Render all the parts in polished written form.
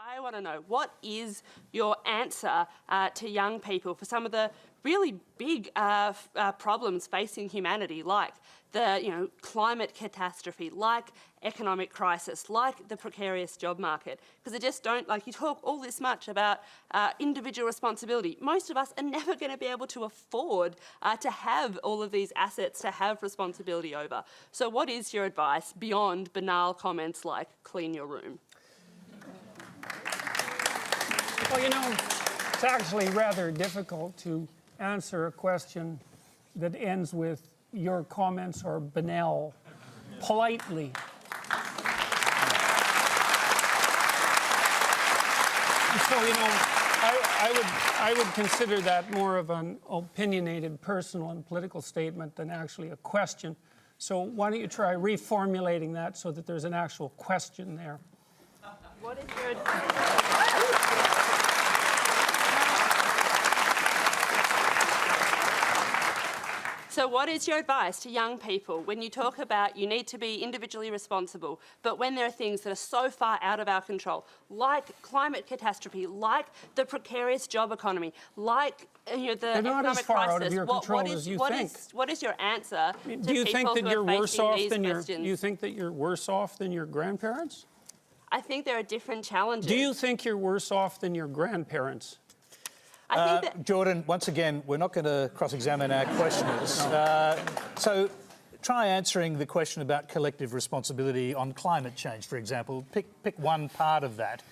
I want to know, what is your answer to young people for some of the really big problems facing humanity, like the climate catastrophe, like economic crisis, like the precarious job market? Because they just don't, like, you talk all this much about individual responsibility. Most of us are never going to be able to afford to have all of these assets to have responsibility over. So what is your advice beyond banal comments like clean your room? Well, it's actually rather difficult to answer a question that ends with your comments are banal, politely. So, I would consider that more of an opinionated, personal and political statement than actually a question. So why don't you try reformulating that so that there's an actual question there? What is your... So what is your advice to young people when you talk about you need to be individually responsible, but when there are things that are so far out of our control, like climate catastrophe, like the precarious job economy, like the economic crisis? Out of your control as you think. What is your answer to Do you think that you're worse off than your? Do you think that you're worse off than your grandparents? I think there are different challenges. Do you think you're worse off than your grandparents? I think that... Jordan, once again, we're not going to cross-examine our questioners. So try answering the question about collective responsibility on climate change, for example. Pick one part of that,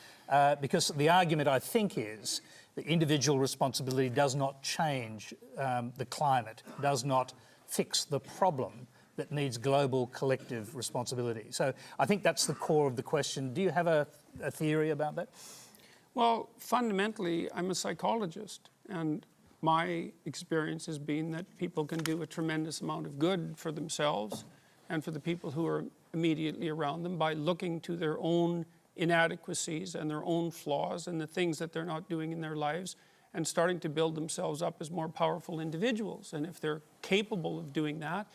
because the argument, I think, is that individual responsibility does not change the climate, does not fix the problem that needs global collective responsibility. So I think that's the core of the question. Do you have a theory about that? Well, fundamentally, I'm a psychologist, and my experience has been that people can do a tremendous amount of good for themselves and for the people who are immediately around them by looking to their own inadequacies and their own flaws and the things that they're not doing in their lives and starting to build themselves up as more powerful individuals. And if they're capable of doing that,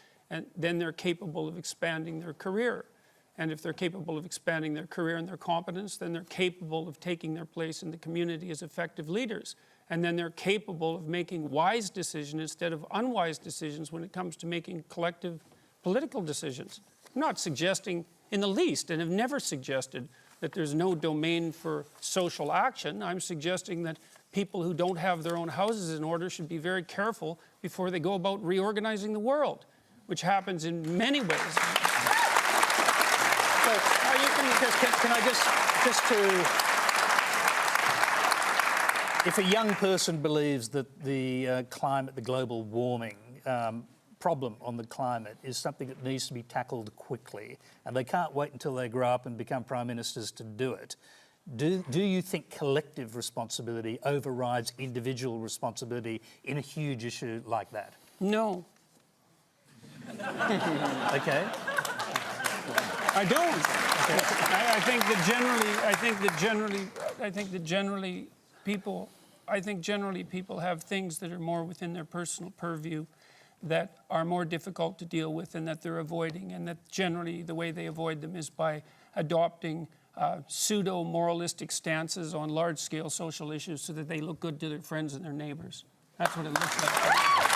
then they're capable of expanding their career. And if they're capable of expanding their career and their competence, then they're capable of taking their place in the community as effective leaders. And then they're capable of making wise decisions instead of unwise decisions when it comes to making collective political decisions. I'm not suggesting in the least, and have never suggested, that there's no domain for social action. I'm suggesting that people who don't have their own houses in order should be very careful before they go about reorganizing the world, which happens in many ways. So, can I just if a young person believes that the climate, the global warming problem on the climate is something that needs to be tackled quickly, and they can't wait until they grow up and become prime ministers to do it, do you think collective responsibility overrides individual responsibility in a huge issue like that? No. Okay. I don't. Okay. I think generally people have things that are more within their personal purview that are more difficult to deal with and that they're avoiding, and that generally the way they avoid them is by adopting pseudo-moralistic stances on large-scale social issues so that they look good to their friends and their neighbors. That's what it looks like.